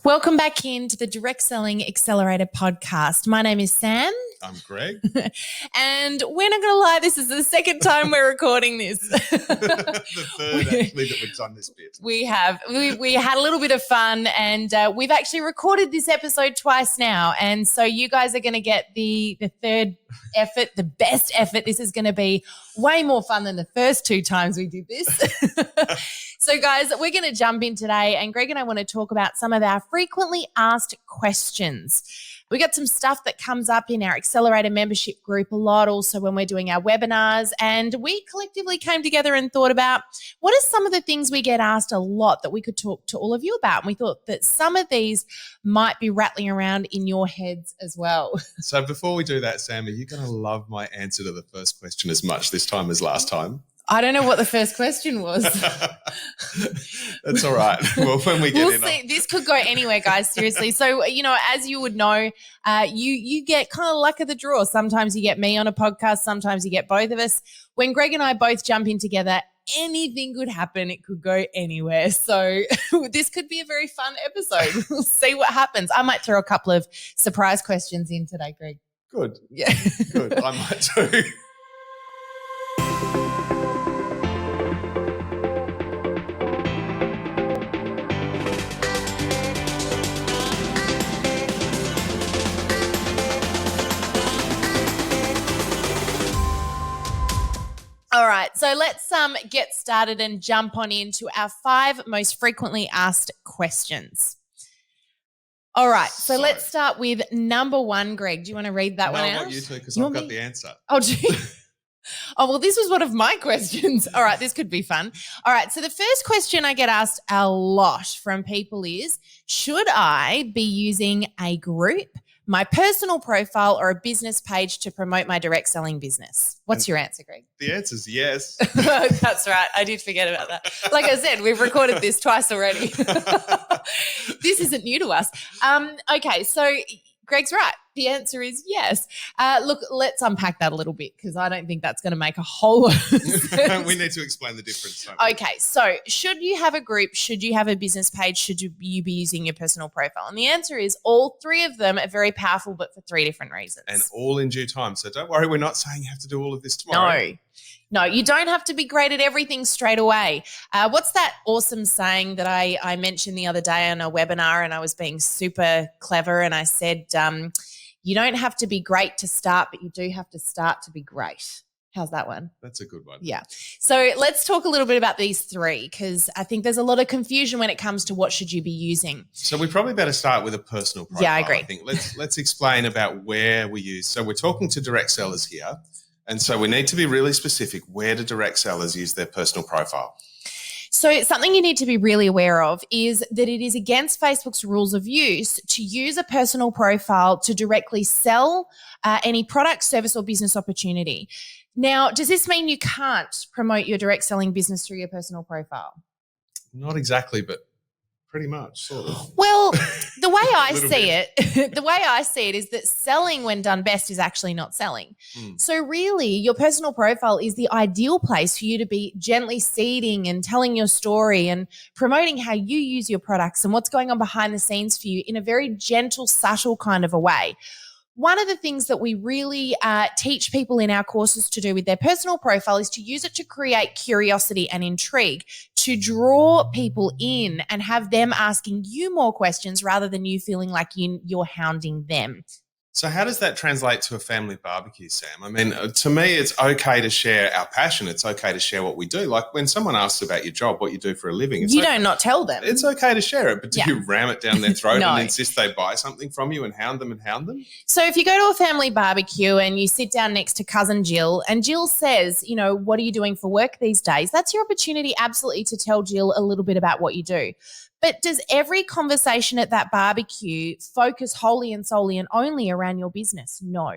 Welcome back into the Direct Selling Accelerator podcast. My name is Sam. I'm Greg. And we're not going to lie, this is the second time we're recording this. The third, actually, that we've done this bit. We have. We had a little bit of fun, and we've actually recorded this episode twice now. And so you guys are going to get the third effort, the best effort. This is going to be way more fun than the first two times we did this. So, guys, we're going to jump in today, and Greg and I want to talk about some of our frequently asked questions. We got some stuff that comes up in our Accelerator membership group a lot, also when we're doing our webinars, and we collectively came together and thought about what are some of the things we get asked a lot that we could talk to all of you about, and we thought that some of these might be rattling around in your heads as well. So before we do that, Sam, are you going to love my answer to the first question as much this time as last time? I don't know what the first question was. That's all right. Well, when we get we'll see. This could go anywhere, guys, seriously. So, as you would know, you get kind of luck of the draw. Sometimes you get me on a podcast. Sometimes you get both of us. When Greg and I both jump in together, anything could happen. It could go anywhere. So this could be a very fun episode. We'll see what happens. I might throw a couple of surprise questions in today, Greg. Good. Yeah. Good. I might too. All right, so let's get started and jump on into our 5 most frequently asked questions. All right, so let's start with number 1, Greg. Do you want to read that one out? I want you to because I've got the answer. Oh, well, this was one of my questions. All right, this could be fun. All right, so the first question I get asked a lot from people is, should I be using a group, my personal profile, or a business page to promote my direct selling business? What's your answer, Greg? The answer is yes. That's right. I did forget about that. Like I said, we've recorded this twice already. This isn't new to us. Okay, so Greg's right. The answer is yes. Look, let's unpack that a little bit because I don't think that's going to make a whole lot of sense. We need to explain the difference. Okay, so should you have a group? Should you have a business page? Should you be using your personal profile? And the answer is all 3 of them are very powerful, but for 3 different reasons. And all in due time. So don't worry, we're not saying you have to do all of this tomorrow. No, you don't have to be great at everything straight away. What's that awesome saying that I mentioned the other day on a webinar, and I was being super clever, and I said, you don't have to be great to start, but you do have to start to be great. How's that one? That's a good one. Yeah. So let's talk a little bit about these 3 because I think there's a lot of confusion when it comes to what should you be using. So we probably better start with a personal profile. Yeah, I agree. I think let's explain about where we use. So we're talking to direct sellers here. And so we need to be really specific. Where do direct sellers use their personal profile? So something you need to be really aware of is that it is against Facebook's rules of use to use a personal profile to directly sell any product, service, or business opportunity. Now, does this mean you can't promote your direct selling business through your personal profile? Not exactly, but pretty much, sort of. Well, the way I see it is that selling when done best is actually not selling. So really, your personal profile is the ideal place for you to be gently seeding and telling your story and promoting how you use your products and what's going on behind the scenes for you in a very gentle, subtle kind of a way. One of the things that we really teach people in our courses to do with their personal profile is to use it to create curiosity and intrigue, to draw people in and have them asking you more questions rather than you feeling like you're hounding them. So how does that translate to a family barbecue, Sam? I mean, to me, it's okay to share our passion. It's okay to share what we do. Like when someone asks about your job, what you do for a living. You don't not tell them. It's okay to share it, but do you ram it down their throat No. and insist they buy something from you and hound them? So if you go to a family barbecue and you sit down next to cousin Jill and Jill says, what are you doing for work these days? That's your opportunity absolutely to tell Jill a little bit about what you do. But does every conversation at that barbecue focus wholly and solely and only around your business? No.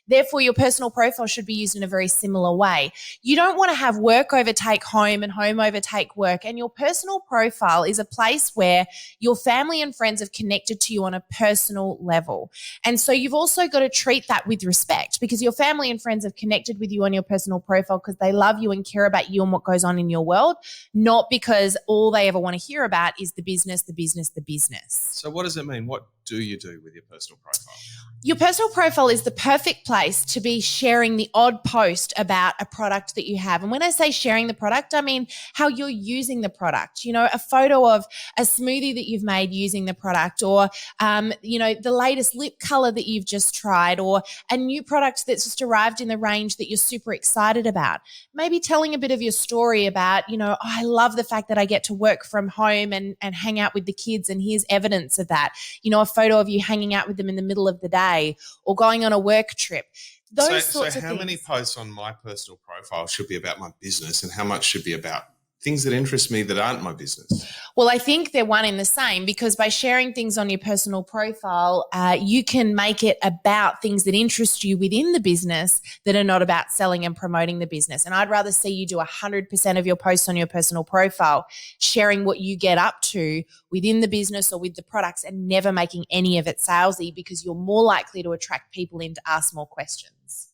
Therefore, your personal profile should be used in a very similar way. You don't want to have work overtake home and home overtake work. And your personal profile is a place where your family and friends have connected to you on a personal level. And so you've also got to treat that with respect because your family and friends have connected with you on your personal profile because they love you and care about you and what goes on in your world, not because all they ever want to hear about is the business, the business, the business. So what does it mean? What do you do with your personal profile? Your personal profile is the perfect place to be sharing the odd post about a product that you have. And when I say sharing the product, I mean how you're using the product. You know, a photo of a smoothie that you've made using the product, or, the latest lip color that you've just tried, or a new product that's just arrived in the range that you're super excited about. Maybe telling a bit of your story about, I love the fact that I get to work from home and hang out with the kids, and here's evidence of that. A photo of you hanging out with them in the middle of the day or going on a work trip. Those sorts of how things. Many posts on my personal profile should be about my business, and how much should be about things that interest me that aren't my business? Well, I think they're one in the same, because by sharing things on your personal profile, you can make it about things that interest you within the business that are not about selling and promoting the business. And I'd rather see you do 100% of your posts on your personal profile, sharing what you get up to within the business or with the products, and never making any of it salesy, because you're more likely to attract people in to ask more questions.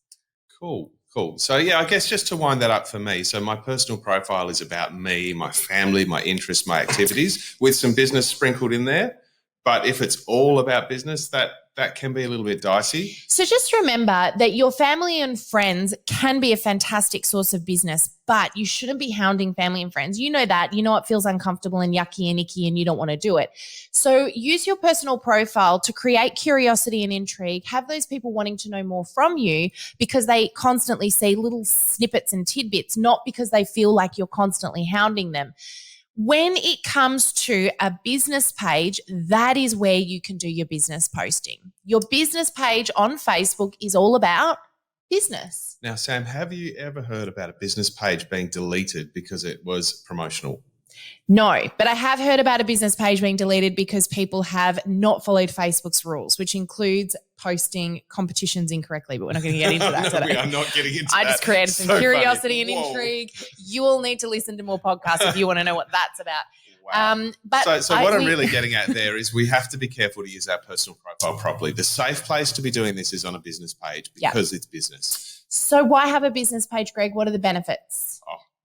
Cool. So, I guess just to wind that up for me, so my personal profile is about me, my family, my interests, my activities, with some business sprinkled in there. But if it's all about business, that can be a little bit dicey. So just remember that your family and friends can be a fantastic source of business, but you shouldn't be hounding family and friends. You know that. You know it feels uncomfortable and yucky and icky, and you don't want to do it. So use your personal profile to create curiosity and intrigue. Have those people wanting to know more from you, because they constantly see little snippets and tidbits, not because they feel like you're constantly hounding them. When it comes to a business page, that is where you can do your business posting. Your business page on Facebook is all about business. Now, Sam, have you ever heard about a business page being deleted because it was promotional? No, but I have heard about a business page being deleted because people have not followed Facebook's rules, which includes posting competitions incorrectly, but we're not going to get into that today. We are not getting into that. I just created some curiosity and Whoa. intrigue. You all need to listen to more podcasts if you want to know what that's about. Wow. What I'm really getting at there is we have to be careful to use our personal profile properly. The safe place to be doing this is on a business page, because it's business. So why have a business page, Greg? What are the benefits?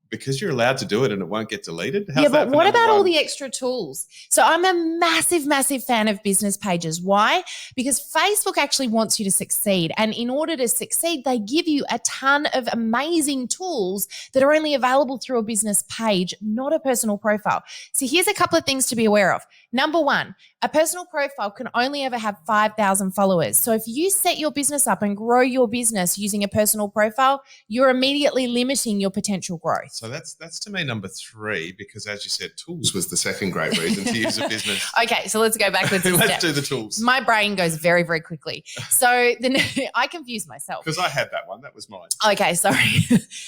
Because you're allowed to do it and it won't get deleted. But what about all the extra tools? So I'm a massive, massive fan of business pages. Why? Because Facebook actually wants you to succeed. And in order to succeed, they give you a ton of amazing tools that are only available through a business page, not a personal profile. So here's a couple of things to be aware of. Number one, a personal profile can only ever have 5,000 followers. So if you set your business up and grow your business using a personal profile, you're immediately limiting your potential growth. So that's to me number 3, because as you said, tools was the second great reason to use a business. Okay, so let's go backwards. Let's do the tools. My brain goes very, very quickly. So then I confuse myself. Because I had that one. That was mine. Okay, sorry.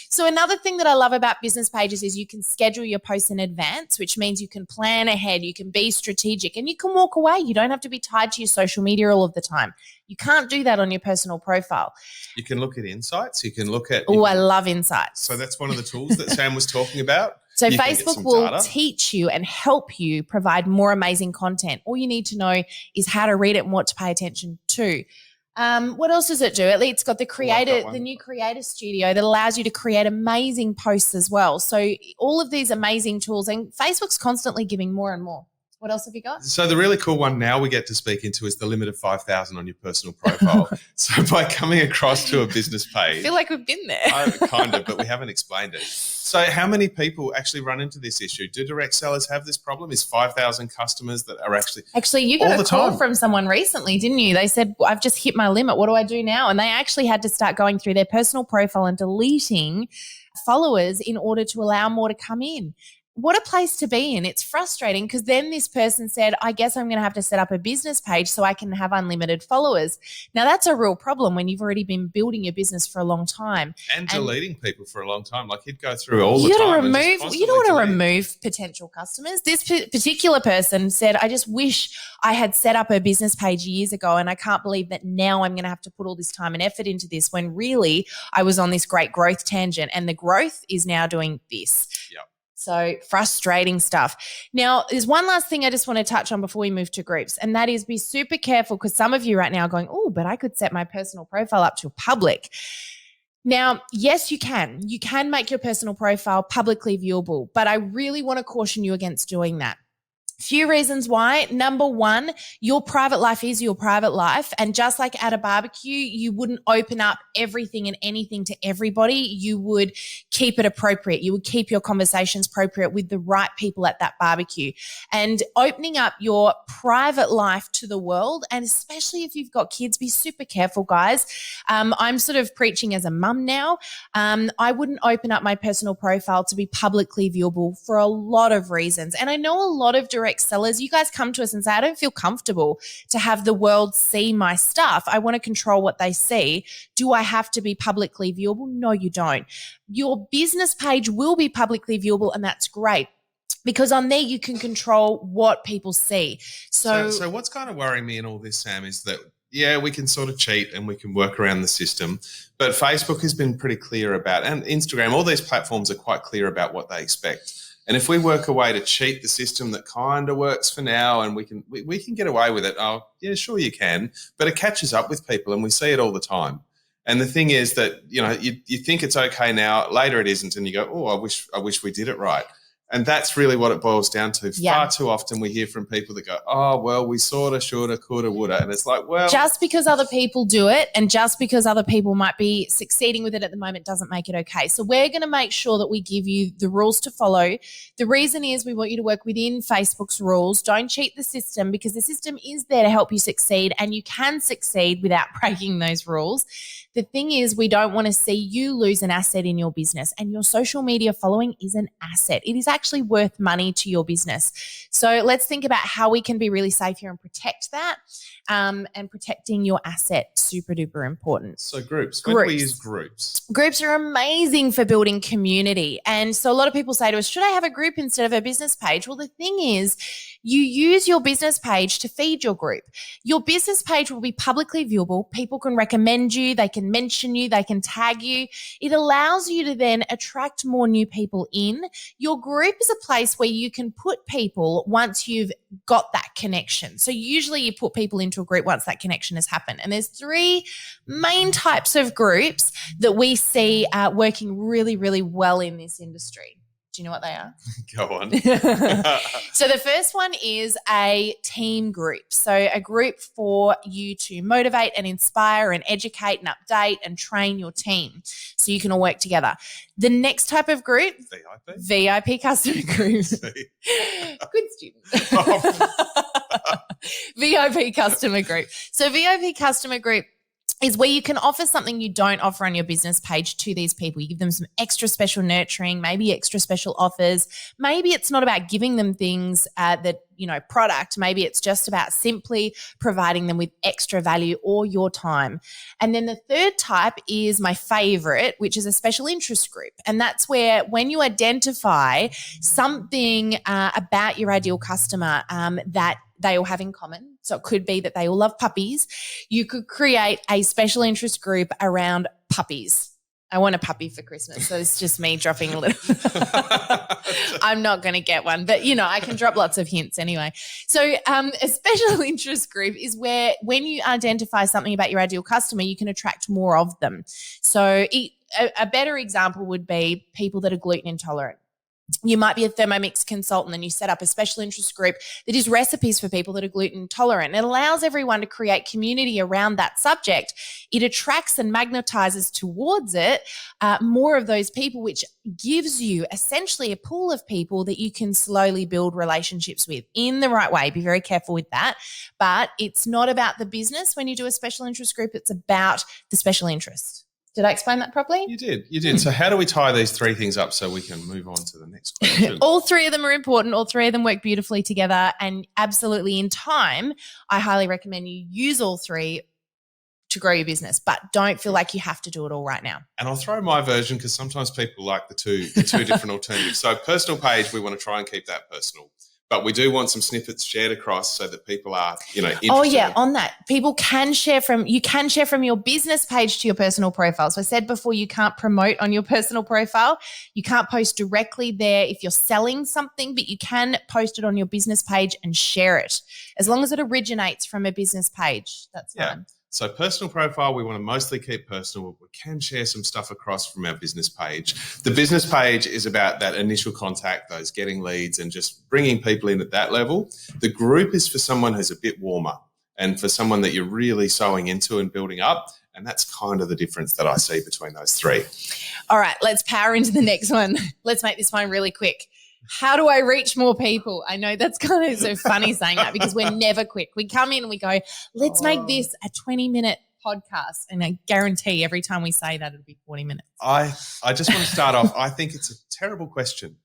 So another thing that I love about business pages is you can schedule your posts in advance, which means you can plan ahead, you can be strategic, and you can walk away. You don't have to be tied to your social media all of the time. You can't do that on your personal profile. You can look at insights. You can look at... Oh, I love insights. So that's one of the tools that Sam was talking about. So Facebook will teach you and help you provide more amazing content. All you need to know is how to read it and what to pay attention to. What else does it do? It's got the new creator studio that allows you to create amazing posts as well. So all of these amazing tools, and Facebook's constantly giving more and more. What else have you got? So the really cool one now we get to speak into is the limit of 5,000 on your personal profile. So by coming across to a business page. I feel like we've been there. Kind of, but we haven't explained it. So how many people actually run into this issue? Do direct sellers have this problem? Is 5,000 customers that are actually you got a call from someone recently, didn't you? They said, I've just hit my limit. What do I do now? And they actually had to start going through their personal profile and deleting followers in order to allow more to come in. What a place to be in. It's frustrating because then this person said, I guess I'm going to have to set up a business page so I can have unlimited followers. Now, that's a real problem when you've already been building your business for a long time. And deleting people for a long time. Like he'd go through all the time. You don't want to remove potential customers. This particular person said, I just wish I had set up a business page years ago, and I can't believe that now I'm going to have to put all this time and effort into this when really I was on this great growth tangent, and the growth is now doing this. Yep. So frustrating stuff. Now, there's one last thing I just want to touch on before we move to groups, and that is be super careful, because some of you right now are going, oh, but I could set my personal profile up to public. Now, yes, you can. You can make your personal profile publicly viewable, but I really want to caution you against doing that. Few reasons why. Number one, your private life is your private life. And just like at a barbecue, you wouldn't open up everything and anything to everybody. You would keep it appropriate. You would keep your conversations appropriate with the right people at that barbecue. And opening up your private life to the world, and especially if you've got kids, be super careful, guys. I'm sort of preaching as a mum now. I wouldn't open up my personal profile to be publicly viewable for a lot of reasons. And I know a lot of direct sellers, you guys come to us and say, I don't feel comfortable to have the world see my stuff. I want to control what they see. Do I have to be publicly viewable? No, you don't. Your business page will be publicly viewable, and that's great, because on there you can control what people see. So what's kind of worrying me in all this, Sam, is that, yeah, we can sort of cheat and we can work around the system, but Facebook has been pretty clear about, and Instagram, all these platforms are quite clear about what they expect. And if we work a way to cheat the system that kind of works for now, and we can get away with it, oh, yeah, sure you can, but it catches up with people, and we see it all the time. And the thing is that, you know, you think it's okay now, later it isn't, and you go, oh, I wish we did it right. And that's really what it boils down to. Yeah. Far too often we hear from people that go, oh, well, we sorta, shoulda, coulda, woulda. And it's like, well. Just because other people do it and just because other people might be succeeding with it at the moment doesn't make it okay. So we're going to make sure that we give you the rules to follow. The reason is we want you to work within Facebook's rules. Don't cheat the system, because the system is there to help you succeed, and you can succeed without breaking those rules. The thing is, we don't want to see you lose an asset in your business, and your social media following is an asset. It is actually worth money to your business. So let's think about how we can be really safe here and protect that, and protecting your asset, super duper important. So groups. When do we use groups? Groups are amazing for building community. And so a lot of people say to us, should I have a group instead of a business page? Well, the thing is, you use your business page to feed your group. Your business page will be publicly viewable. People can recommend you, they can mention you, they can tag you. It allows you to then attract more new people in. Your group is a place where you can put people once you've got that connection. So usually you put people into a group once that connection has happened. And there's three main types of groups that we see working really, really well in this industry. Do you know what they are? Go on. So the first one is a team group. So a group for you to motivate and inspire and educate and update and train your team so you can all work together. The next type of group, VIP customer group. Good student. VIP customer group. So VIP customer group is where you can offer something you don't offer on your business page to these people. You give them some extra special nurturing, maybe extra special offers. Maybe it's not about giving them things product. Maybe it's just about simply providing them with extra value or your time. And then the third type is my favorite, which is a special interest group. And that's where when you identify something about your ideal customer that they all have in common. So it could be that they all love puppies. You could create a special interest group around puppies. I want a puppy for Christmas. So it's just me dropping a little. I'm not going to get one, but, I can drop lots of hints anyway. So a special interest group is where when you identify something about your ideal customer, you can attract more of them. So a better example would be people that are gluten intolerant. You might be a Thermomix consultant and you set up a special interest group that is recipes for people that are gluten intolerant. It allows everyone to create community around that subject. It attracts and magnetizes towards it more of those people, which gives you essentially a pool of people that you can slowly build relationships with in the right way. Be very careful with that. But it's not about the business when you do a special interest group. It's about the special interest. Did I explain that properly? You did. So how do we tie these three things up so we can move on to the next question? All three of them are important. All three of them work beautifully together. And absolutely in time, I highly recommend you use all three to grow your business, but don't feel like you have to do it all right now. And I'll throw my version because sometimes people like the two different alternatives. So personal page, we want to try and keep that personal. But we do want some snippets shared across so that people are, interested. Oh yeah, on that. You can share from your business page to your personal profile. So I said before, you can't promote on your personal profile. You can't post directly there if you're selling something, but you can post it on your business page and share it. As long as it originates from a business page, that's fine. So personal profile, we want to mostly keep personal. We can share some stuff across from our business page. The business page is about that initial contact, those getting leads and just bringing people in at that level. The group is for someone who's a bit warmer and for someone that you're really sewing into and building up. And that's kind of the difference that I see between those three. All right, let's power into the next one. Let's make this one really quick. How do I reach more people? I know that's kind of so funny saying that because we're never quick. We come in and we go, let's make this a 20-minute podcast. And I guarantee every time we say that, it'll be 40 minutes. I just want to start off. I think it's a terrible question.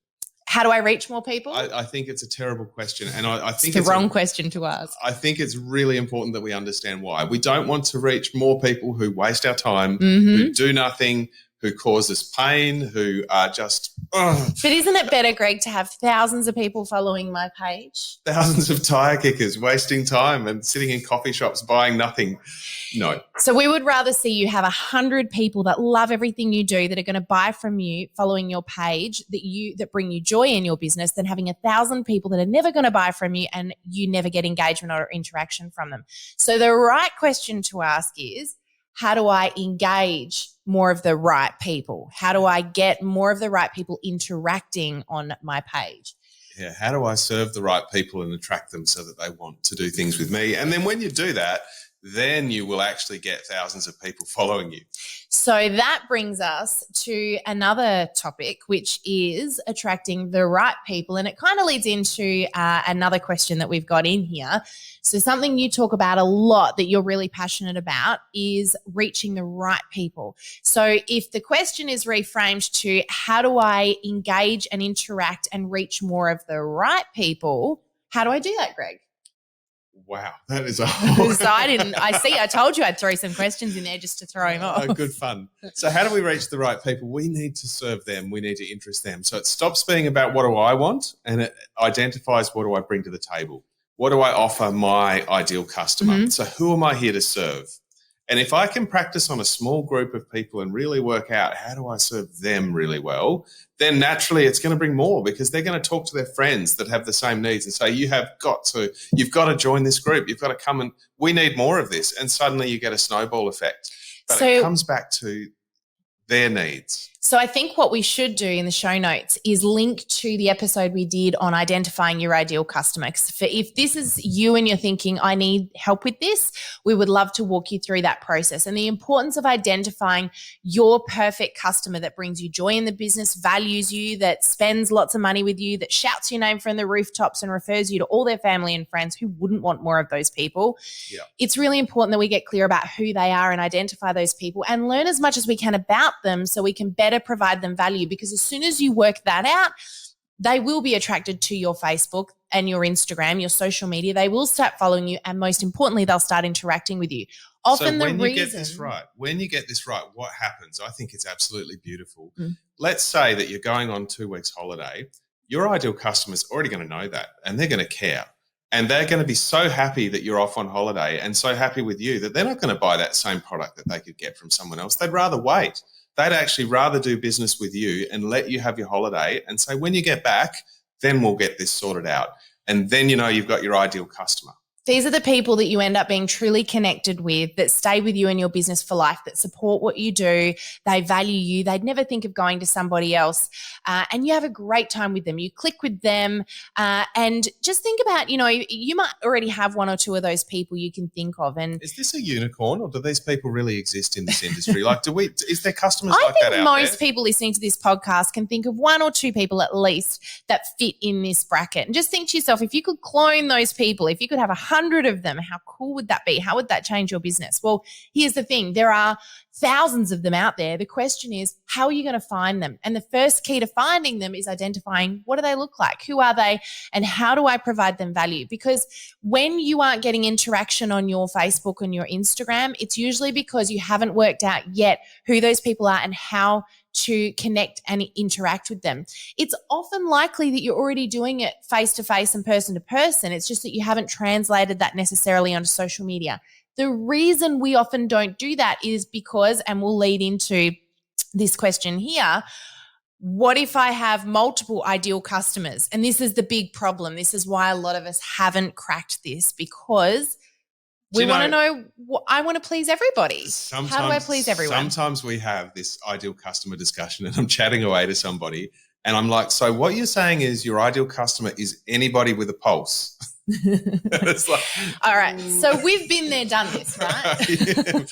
How do I reach more people? I think it's a terrible question. And I think it's the wrong question to ask. I think it's really important that we understand why. We don't want to reach more people who waste our time, who do nothing, who cause us pain, who are just... But isn't it better, Greg, to have thousands of people following my page? Thousands of tire kickers wasting time and sitting in coffee shops buying nothing. No. So we would rather see you have 100 people that love everything you do, that are going to buy from you following your page, that bring you joy in your business, than having 1,000 people that are never going to buy from you and you never get engagement or interaction from them. So the right question to ask is, how do I engage more of the right people? How do I get more of the right people interacting on my page? Yeah, how do I serve the right people and attract them so that they want to do things with me? And then when you do that, then you will actually get thousands of people following you. So that brings us to another topic, which is attracting the right people. And it kind of leads into another question that we've got in here. So something you talk about a lot that you're really passionate about is reaching the right people. So if the question is reframed to how do I engage and interact and reach more of the right people, how do I do that, Greg? Wow, that is a whole... I told you I'd throw some questions in there just to throw him off. Oh, good fun. So how do we reach the right people? We need to serve them. We need to interest them. So it stops being about what do I want and it identifies what do I bring to the table? What do I offer my ideal customer? So who am I here to serve? And if I can practice on a small group of people and really work out how do I serve them really well, then naturally it's going to bring more because they're going to talk to their friends that have the same needs and say, you've got to join this group. You've got to come and we need more of this. And suddenly you get a snowball effect. But it comes back to their needs. So I think what we should do in the show notes is link to the episode we did on identifying your ideal customer. If this is you and you're thinking, I need help with this, we would love to walk you through that process and the importance of identifying your perfect customer that brings you joy in the business, values you, that spends lots of money with you, that shouts your name from the rooftops and refers you to all their family and friends. Who wouldn't want more of those people? Yeah. It's really important that we get clear about who they are and identify those people and learn as much as we can about them so we can better provide them value, because as soon as you work that out, they will be attracted to your Facebook and your Instagram, your social media. They will start following you, and most importantly, they'll start interacting with you. Often so when you get this right, what happens? I think it's absolutely beautiful. Let's say that you're going on 2 weeks holiday. Your ideal customer's already going to know that, and they're going to care. And they're going to be so happy that you're off on holiday and so happy with you that they're not going to buy that same product that they could get from someone else. They'd rather wait. They'd actually rather do business with you and let you have your holiday and say, when you get back, then we'll get this sorted out. And then you know you've got your ideal customer. These are the people that you end up being truly connected with, that stay with you in your business for life, that support what you do. They value you. They'd never think of going to somebody else. And you have a great time with them. You click with them. And just think about, you might already have 1 or 2 of those people you can think of. And is this a unicorn, or do these people really exist in this industry? Is there customers like that out there? I think most people listening to this podcast can think of 1 or 2 people at least that fit in this bracket. And just think to yourself, if you could clone those people, if you could have 100 of them, how cool would that be? How would that change your business? Well, here's the thing. There are thousands of them out there. The question is, how are you going to find them? And the first key to finding them is identifying, what do they look like? Who are they? And how do I provide them value? Because when you aren't getting interaction on your Facebook and your Instagram, it's usually because you haven't worked out yet who those people are and how to connect and interact with them. It's often likely that you're already doing it face to face and person to person. It's just that you haven't translated that necessarily onto social media. The reason we often don't do that is because, and we'll lead into this question here, what if I have multiple ideal customers? And this is the big problem. This is why a lot of us haven't cracked this, because We want to know, I want to please everybody. How do I please everyone? Sometimes we have this ideal customer discussion and I'm chatting away to somebody and I'm like, so what you're saying is your ideal customer is anybody with a pulse. It's like, all right. So we've been there, done this, right? Yeah.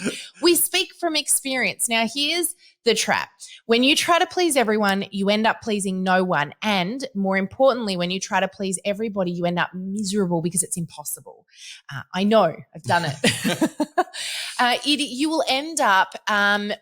We speak from experience. Now, here's the trap. When you try to please everyone, you end up pleasing no one. And more importantly, when you try to please everybody, you end up miserable because it's impossible. I know, I've done it. You will end up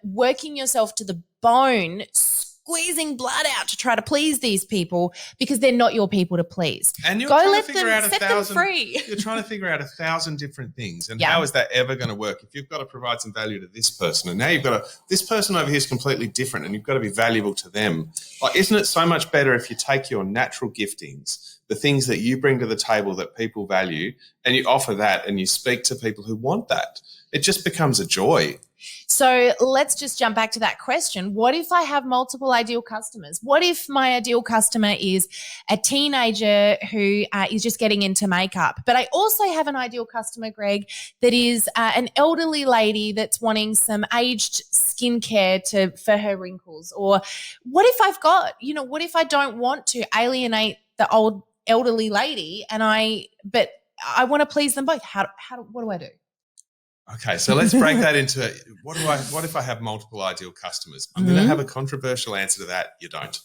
working yourself to the bone, squeezing blood out to try to please these people because they're not your people to please. And you're trying to set them free. You're trying to figure out 1,000 different things. And Yeah. how is that ever going to work? If you've got to provide some value to this person and now you've got this person over here is completely different and you've got to be valuable to them. Like, isn't it so much better if you take your natural giftings, the things that you bring to the table that people value, and you offer that and you speak to people who want that? It just becomes a joy. So let's just jump back to that question. What if I have multiple ideal customers? What if my ideal customer is a teenager who is just getting into makeup? But I also have an ideal customer, Greg, that is an elderly lady that's wanting some aged skincare for her wrinkles. Or what if what if I don't want to alienate the old elderly lady but I want to please them both? What do I do? Okay, so let's break that into what if I have multiple ideal customers? I'm going to have a controversial answer to that. You don't.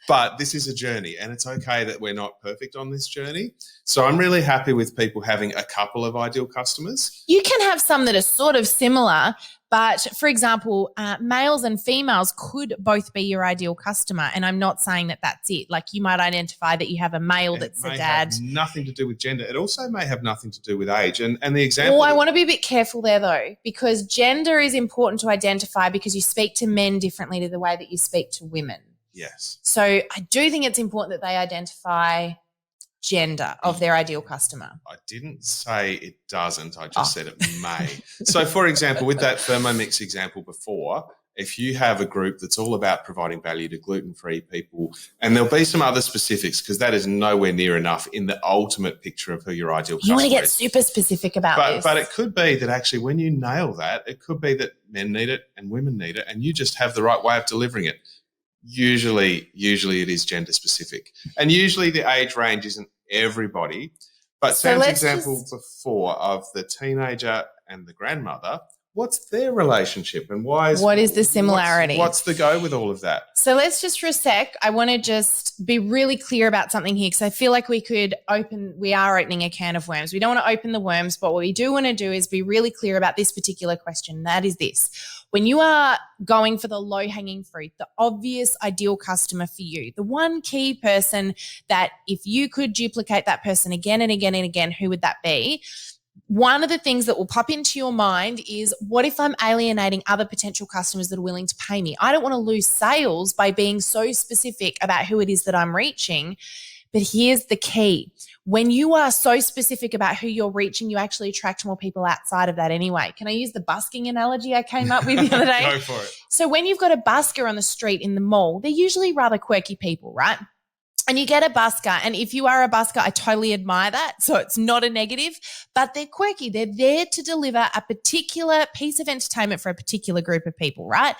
But this is a journey and it's okay that we're not perfect on this journey. So I'm really happy with people having a couple of ideal customers. You can have some that are sort of similar, but for example, males and females could both be your ideal customer. And I'm not saying that that's it. Like, you might identify that you have a male that's a dad. It may have nothing to do with gender. It also may have nothing to do with age. And the example. Well, I want to be a bit careful there though, because gender is important to identify because you speak to men differently to the way that you speak to women. Yes. So I do think it's important that they identify gender of their ideal customer. I didn't say it doesn't. I just said it may. So, for example, with that Thermomix example before, if you have a group that's all about providing value to gluten-free people, and there'll be some other specifics because that is nowhere near enough in the ultimate picture of who your ideal customer is. You want to get super specific about this. But it could be that actually when you nail that, it could be that men need it and women need it and you just have the right way of delivering it. Usually it is gender specific. And usually the age range isn't everybody. But Sam's example before of the teenager and the grandmother, what's their relationship and what is the similarity? What's the go with all of that? So let's just for a sec, I want to just be really clear about something here because I feel like we are opening a can of worms. We don't want to open the worms, but what we do want to do is be really clear about this particular question. That is this. When you are going for the low-hanging fruit, the obvious ideal customer for you, the one key person that if you could duplicate that person again and again and again, who would that be? One of the things that will pop into your mind is, what if I'm alienating other potential customers that are willing to pay me? I don't want to lose sales by being so specific about who it is that I'm reaching. But here's the key. When you are so specific about who you're reaching, you actually attract more people outside of that anyway. Can I use the busking analogy I came up with the other day? Go for it. So when you've got a busker on the street in the mall, they're usually rather quirky people, right? And you get a busker, and if you are a busker, I totally admire that. So it's not a negative, but they're quirky. They're there to deliver a particular piece of entertainment for a particular group of people, right?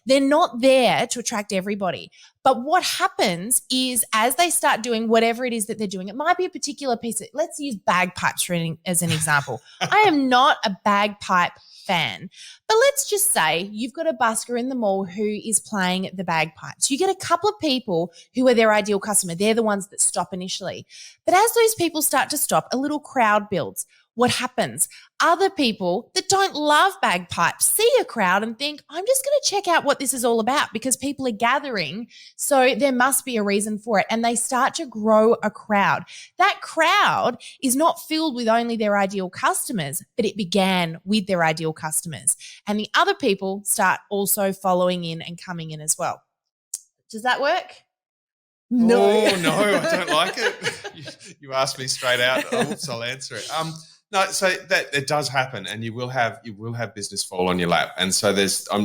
They're not there to attract everybody. But what happens is as they start doing whatever it is that they're doing, it might be a particular piece let's use bagpipes as an example. I am not a bagpipe fan, but let's just say you've got a busker in the mall who is playing the bagpipes. You get a couple of people who are their ideal customer. They're the ones that stop initially. But as those people start to stop, a little crowd builds. What happens? Other people that don't love bagpipes see a crowd and think, I'm just going to check out what this is all about because people are gathering, so there must be a reason for it. And they start to grow a crowd. That crowd is not filled with only their ideal customers, but it began with their ideal customers. And the other people start also following in and coming in as well. Does that work? No. Oh, no, I don't like it. You asked me straight out. Oops, I'll answer it. No, so that it does happen, and you will have business fall on your lap. And so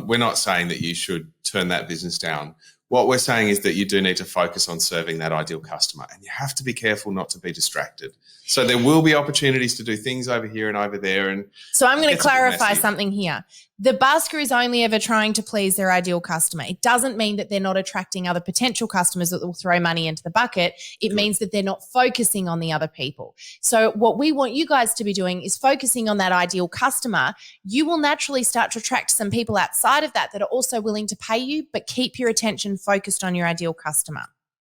we're not saying that you should turn that business down. What we're saying is that you do need to focus on serving that ideal customer, and you have to be careful not to be distracted. So there will be opportunities to do things over here and over there. And so I'm going to clarify something here. The busker is only ever trying to please their ideal customer. It doesn't mean that they're not attracting other potential customers that will throw money into the bucket. It means that they're not focusing on the other people. So what we want you guys to be doing is focusing on that ideal customer. You will naturally start to attract some people outside of that are also willing to pay you, but keep your attention focused on your ideal customer.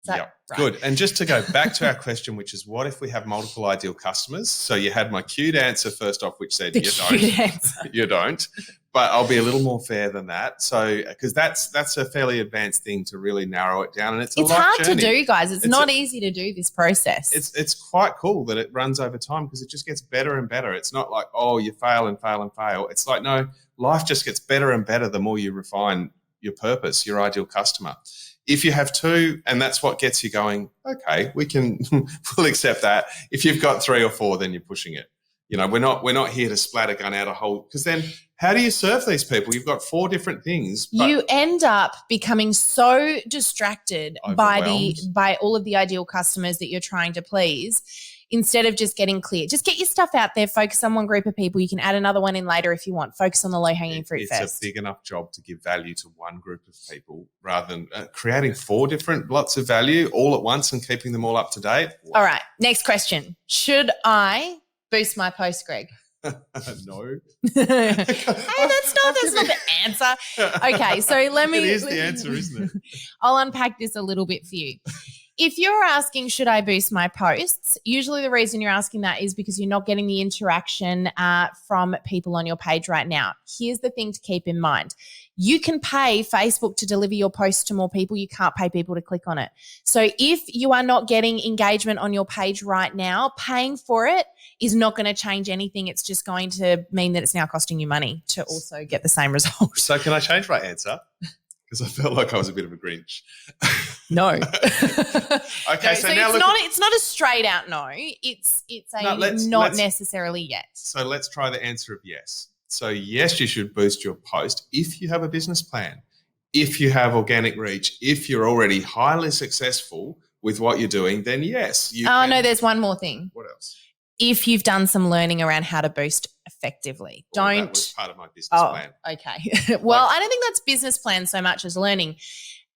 Yeah, right? Good. And just to go back to our question, which is what if we have multiple ideal customers? So you had my cute answer first off, which said you don't. But I'll be a little more fair than that. So because that's a fairly advanced thing to really narrow it down, and it's hard to do, guys. It's not easy to do this process. It's quite cool that it runs over time because it just gets better and better. It's not like, oh, you fail and fail and fail. It's like, no, life just gets better and better the more you refine your purpose, your ideal customer. If you have two and that's what gets you going, okay, we'll accept that. If you've got 3 or 4, then you're pushing it. You know, we're not here to splatter gun out a whole, because then how do you serve these people? You've got 4 different things. You end up becoming so distracted by all of the ideal customers that you're trying to please. Instead of just getting clear, just get your stuff out there, focus on one group of people. You can add another one in later if you want. Focus on the low-hanging fruit first. It's a big enough job to give value to one group of people rather than creating 4 different lots of value all at once and keeping them all up to date. Wow. All right, next question. Should I boost my post, Greg? No. Hey, that's not the answer. Okay, so let me. It is the answer, isn't it? I'll unpack this a little bit for you. If you're asking, should I boost my posts, usually the reason you're asking that is because you're not getting the interaction from people on your page right now. Here's the thing to keep in mind. You can pay Facebook to deliver your posts to more people. You can't pay people to click on it. So if you are not getting engagement on your page right now, paying for it is not going to change anything. It's just going to mean that it's now costing you money to also get the same result. So can I change my answer? Because I felt like I was a bit of a Grinch. No. Okay, no, so now it's not a straight out no. It's not necessarily yet. So let's try the answer of yes. So yes, you should boost your post if you have a business plan, if you have organic reach, if you're already highly successful with what you're doing, then yes. No, there's one more thing. What else? If you've done some learning around how to boost effectively. That was part of my business plan. Okay. Well, I don't think that's business plan so much as learning.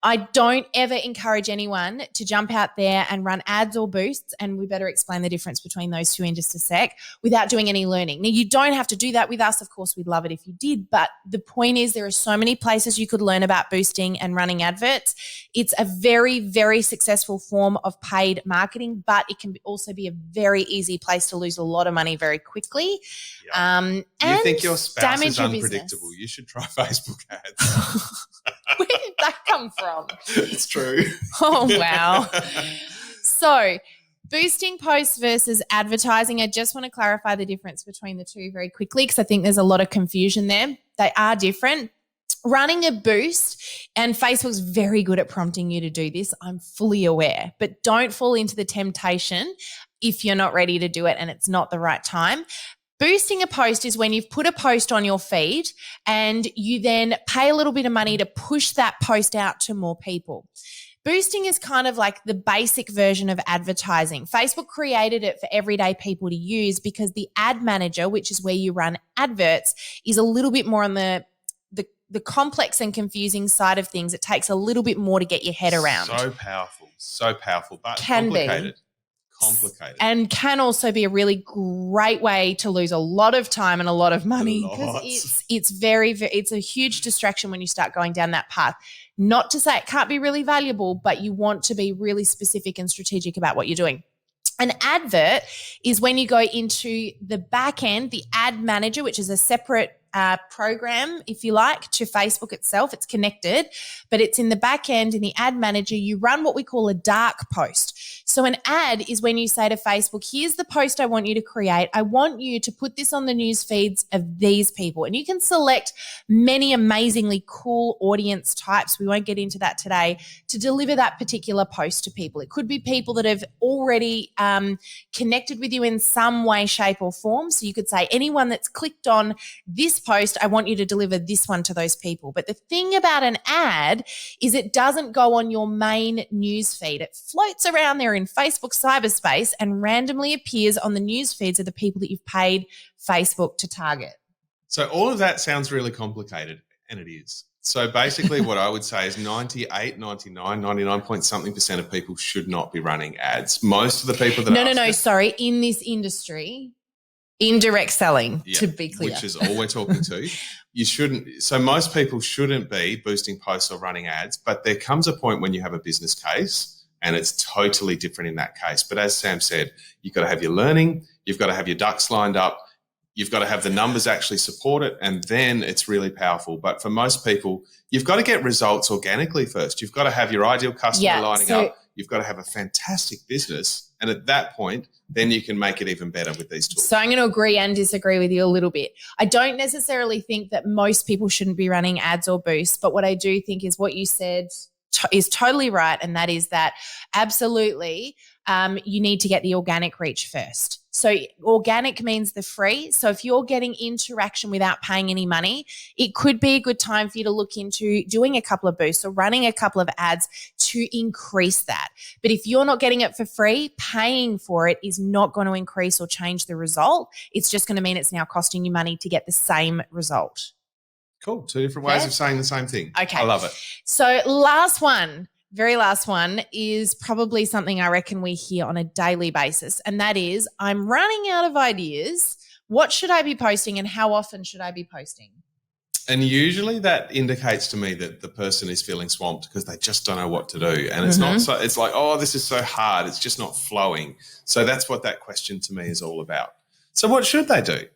I don't ever encourage anyone to jump out there and run ads or boosts, and we better explain the difference between those two in just a sec, without doing any learning. Now, you don't have to do that with us. Of course, we'd love it if you did, but the point is there are so many places you could learn about boosting and running adverts. It's a very, very successful form of paid marketing, but it can also be a very easy place to lose a lot of money very quickly. Yeah. And you think your spouse is business. unpredictable. You should try Facebook ads. Where did that come from? It's true. Oh, wow. So boosting posts versus advertising. I just want to clarify the difference between the two very quickly because I think there's a lot of confusion there. They are different. Running a boost, and Facebook's very good at prompting you to do this, I'm fully aware, but don't fall into the temptation if you're not ready to do it and it's not the right time. Boosting a post is when you've put a post on your feed and you then pay a little bit of money to push that post out to more people. Boosting is kind of like the basic version of advertising. Facebook created it for everyday people to use because the ad manager, which is where you run adverts, is a little bit more on the complex and confusing side of things. It takes a little bit more to get your head around. So powerful, but can complicated. Be. Complicated. And can also be a really great way to lose a lot of time and a lot of money because it's a huge distraction when you start going down that path. Not to say it can't be really valuable, but you want to be really specific and strategic about what you're doing. An advert is when you go into the back end, the ad manager, which is a separate program, if you like, to Facebook itself. It's connected, but it's in the back end in the ad manager. You run what we call a dark post. So an ad is when you say to Facebook, here's the post I want you to create. I want you to put this on the news feeds of these people. And you can select many amazingly cool audience types. We won't get into that today to deliver that particular post to people. It could be people that have already connected with you in some way, shape or form. So you could say anyone that's clicked on this post, I want you to deliver this one to those people. But the thing about an ad is it doesn't go on your main news feed. It floats around there in Facebook cyberspace and randomly appears on the news feeds of the people that you've paid Facebook to target. So all of that sounds really complicated, and it is. So basically what I would say is 98, 99, 99 point something % of people should not be running ads. Most of the people that sorry. In this industry, indirect selling, to be clear. Which is all we're talking to. You shouldn't. So most people shouldn't be boosting posts or running ads, but there comes a point when you have a business case and it's totally different in that case. But as Sam said, you've got to have your learning, you've got to have your ducks lined up, you've got to have the numbers actually support it, and then it's really powerful. But for most people, you've got to get results organically first. You've got to have your ideal customer lining up. You've got to have a fantastic business. And at that point, then you can make it even better with these tools. So I'm going to agree and disagree with you a little bit. I don't necessarily think that most people shouldn't be running ads or boosts, but what I do think is what you said is totally right, and that is that absolutely you need to get the organic reach first. So organic means the free. So if you're getting interaction without paying any money, it could be a good time for you to look into doing a couple of boosts or running a couple of ads to increase that. But if you're not getting it for free, paying for it is not going to increase or change the result. It's just going to mean it's now costing you money to get the same result. Cool. Two different ways of saying the same thing. Okay. I love it. So last one. Very last one is probably something I reckon we hear on a daily basis, and that is, I'm running out of ideas. What should I be posting and how often should I be posting? And usually that indicates to me that the person is feeling swamped because they just don't know what to do. And it's not so, it's like, oh, this is so hard. It's just not flowing. So that's what that question to me is all about. So what should they do?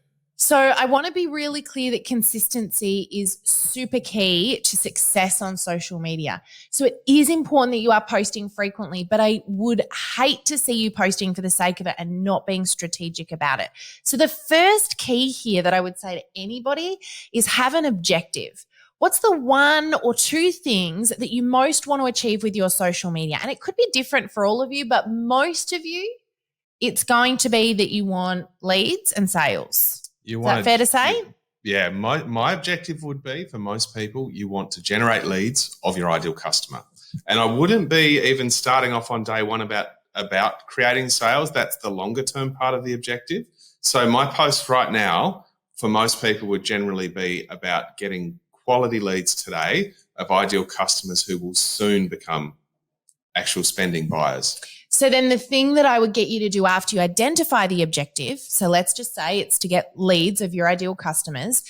So I want to be really clear that consistency is super key to success on social media. So it is important that you are posting frequently, but I would hate to see you posting for the sake of it and not being strategic about it. So the first key here that I would say to anybody is have an objective. What's the one or two things that you most want to achieve with your social media? And it could be different for all of you, but most of you, it's going to be that you want leads and sales. Is that fair to say? Yeah. My objective would be, for most people, you want to generate leads of your ideal customer. And I wouldn't be even starting off on day one about creating sales. That's the longer term part of the objective. So my post right now for most people would generally be about getting quality leads today of ideal customers who will soon become actual spending buyers. So then the thing that I would get you to do after you identify the objective, so let's just say it's to get leads of your ideal customers,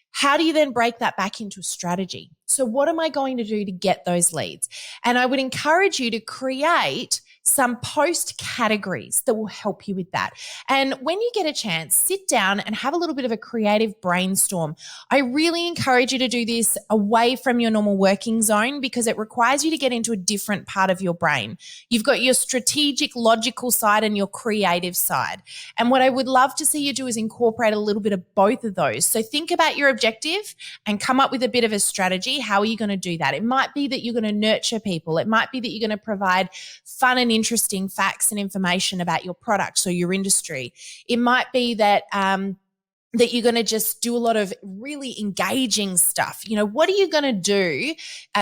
how do you then break that back into a strategy? So what am I going to do to get those leads? And I would encourage you to create some post categories that will help you with that. And when you get a chance, sit down and have a little bit of a creative brainstorm. I really encourage you to do this away from your normal working zone because it requires you to get into a different part of your brain. You've got your strategic, logical side and your creative side. And what I would love to see you do is incorporate a little bit of both of those. So think about your objective and come up with a bit of a strategy. How are you going to do that? It might be that you're going to nurture people. It might be that you're going to provide fun and interesting facts and information about your product or your industry. It might be that that you're going to just do a lot of really engaging stuff. You know, what are you going to do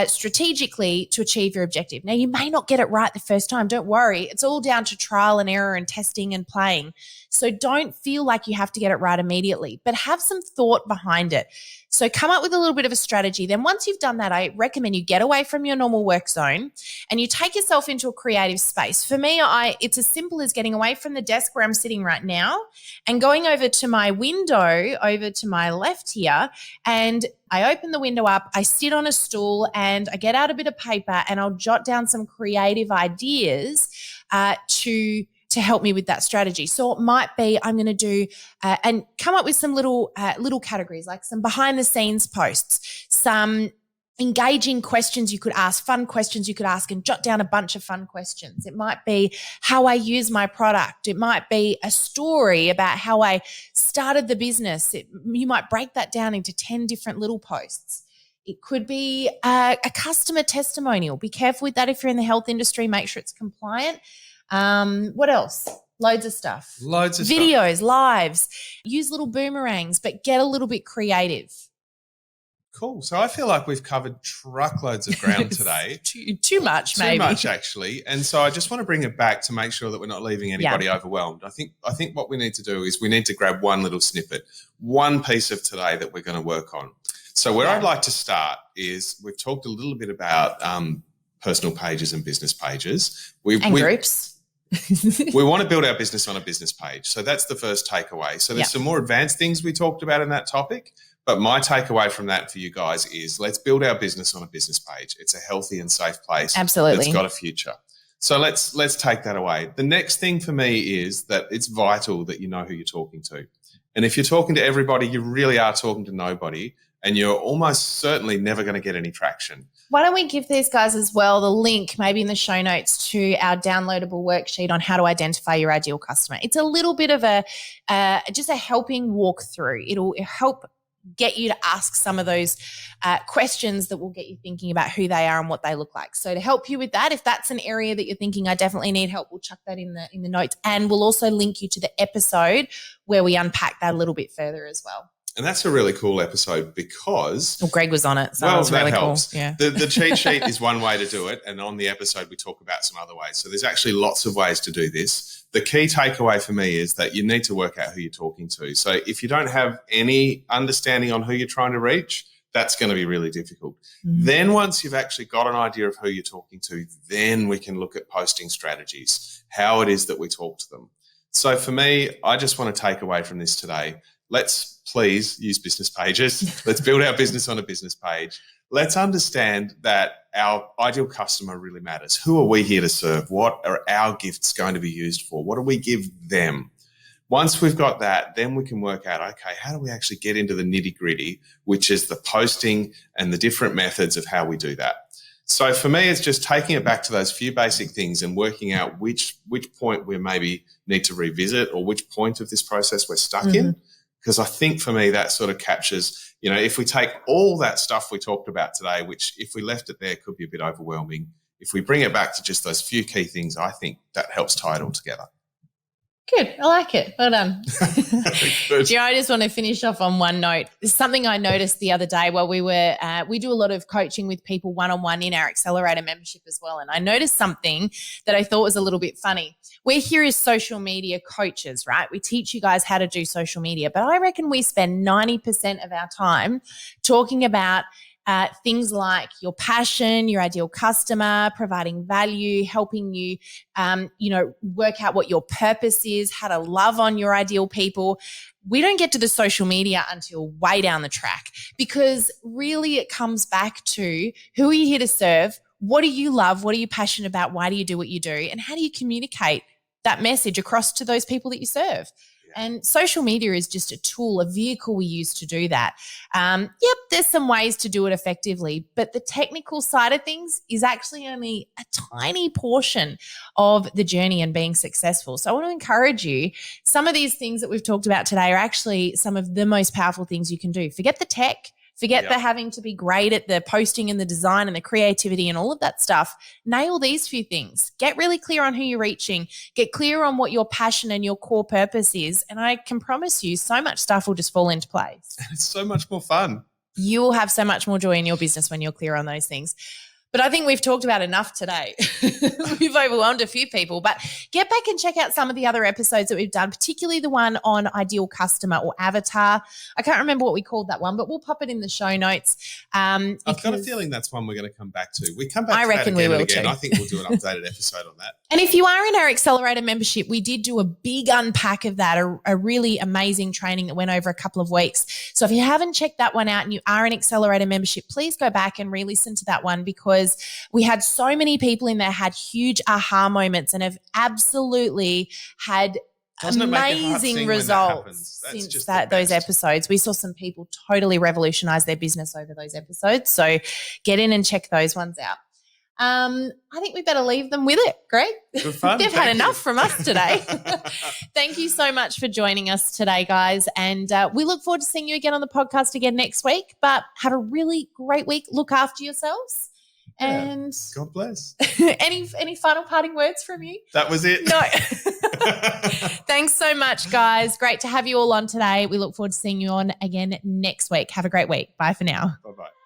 strategically to achieve your objective? Now, you may not get it right the first time. Don't worry. It's all down to trial and error and testing and playing. So don't feel like you have to get it right immediately, but have some thought behind it. So come up with a little bit of a strategy. Then once you've done that, I recommend you get away from your normal work zone and you take yourself into a creative space. For me, it's as simple as getting away from the desk where I'm sitting right now and going over to my window over to my left here, and I open the window up, I sit on a stool and I get out a bit of paper and I'll jot down some creative ideas to help me with that strategy. So it might be I'm going to do and come up with some little categories, like some behind the scenes posts, some engaging questions you could ask, fun questions you could ask, and jot down a bunch of fun questions. It might be how I use my product. It might be a story about how I started the business. You might break that down into 10 different little posts. It could be a customer testimonial. Be careful with that if you're in the health industry. Make sure it's compliant. What else? Loads of stuff. Videos, lives. Use little boomerangs, but get a little bit creative. Cool. So I feel like we've covered truckloads of ground today. Too much, maybe. Too much, actually. And so I just want to bring it back to make sure that we're not leaving anybody overwhelmed. I think what we need to do is we need to grab one little snippet, one piece of today that we're going to work on. So where I'd like to start is we've talked a little bit about personal pages and business pages. Groups. We want to build our business on a business page. So that's the first takeaway. So there's some more advanced things we talked about in that topic. But my takeaway from that for you guys is let's build our business on a business page. It's a healthy and safe place. Absolutely. It's got a future. So let's take that away. The next thing for me is that it's vital that you know who you're talking to. And if you're talking to everybody, you really are talking to nobody, and you're almost certainly never going to get any traction. Why don't we give these guys as well the link, maybe in the show notes, to our downloadable worksheet on how to identify your ideal customer. It's a little bit of just a helping walkthrough. It'll help get you to ask some of those questions that will get you thinking about who they are and what they look like. So to help you with that, if that's an area that you're thinking I definitely need help, we'll chuck that in the notes, and we'll also link you to the episode where we unpack that a little bit further as well. And that's a really cool episode because Greg was on it, so it was really helps. Cool. Yeah. The cheat sheet is one way to do it, and on the episode we talk about some other ways. So there's actually lots of ways to do this. The key takeaway for me is that you need to work out who you're talking to. So if you don't have any understanding on who you're trying to reach, that's going to be really difficult. Mm-hmm. Then once you've actually got an idea of who you're talking to, then we can look at posting strategies, how it is that we talk to them. So for me, I just want to take away from this today, let's please use business pages. Let's build our business on a business page. Let's understand that our ideal customer really matters. Who are we here to serve? What are our gifts going to be used for? What do we give them? Once we've got that, then we can work out, okay, how do we actually get into the nitty-gritty, which is the posting and the different methods of how we do that. So for me, it's just taking it back to those few basic things and working out which point we maybe need to revisit or which point of this process we're stuck in. Because I think for me, that sort of captures, if we take all that stuff we talked about today, which if we left it there could be a bit overwhelming, if we bring it back to just those few key things, I think that helps tie it all together. Good. I like it. Well done. I just want to finish off on one note. There's something I noticed the other day while we do a lot of coaching with people one-on-one in our Accelerator membership as well. And I noticed something that I thought was a little bit funny. We're here as social media coaches, right? We teach you guys how to do social media, but I reckon we spend 90% of our time talking about things like your passion, your ideal customer, providing value, helping you, work out what your purpose is, how to love on your ideal people. We don't get to the social media until way down the track, because really it comes back to who are you here to serve? What do you love? What are you passionate about? Why do you do what you do? And how do you communicate that message across to those people that you serve? And social media is just a tool, a vehicle we use to do that. There's some ways to do it effectively, but the technical side of things is actually only a tiny portion of the journey and being successful. So I want to encourage you, some of these things that we've talked about today are actually some of the most powerful things you can do. Forget the tech. Forget the having to be great at the posting and the design and the creativity and all of that stuff. Nail these few things. Get really clear on who you're reaching. Get clear on what your passion and your core purpose is. And I can promise you so much stuff will just fall into place. It's so much more fun. You will have so much more joy in your business when you're clear on those things. But I think we've talked about enough today. We've overwhelmed a few people, but get back and check out some of the other episodes that we've done, particularly the one on ideal customer or avatar. I can't remember what we called that one, but we'll pop it in the show notes. I've got a feeling that's one we're going to come back to. We come back to I reckon that again we will and again. too. I think we'll do an updated episode on that. And if you are in our Accelerator membership, we did do a big unpack of that, a really amazing training that went over a couple of weeks. So if you haven't checked that one out and you are in Accelerator membership, please go back and re-listen to that one, because we had so many people in there had huge aha moments and have absolutely had Doesn't it make it hard amazing seeing when that results happens? That's since just the those best. episodes. We saw some people totally revolutionize their business over those episodes. So get in and check those ones out. I think we better leave them with it. Great. Good fun. They've had Thank enough you. from us today. Thank you so much for joining us today, guys. And we look forward to seeing you again on the podcast again next week. But have a really great week. Look after yourselves. Yeah. And God bless. any final parting words from you? That was it. No. Thanks so much, guys. Great to have you all on today. We look forward to seeing you on again next week. Have a great week. Bye for now. Bye-bye.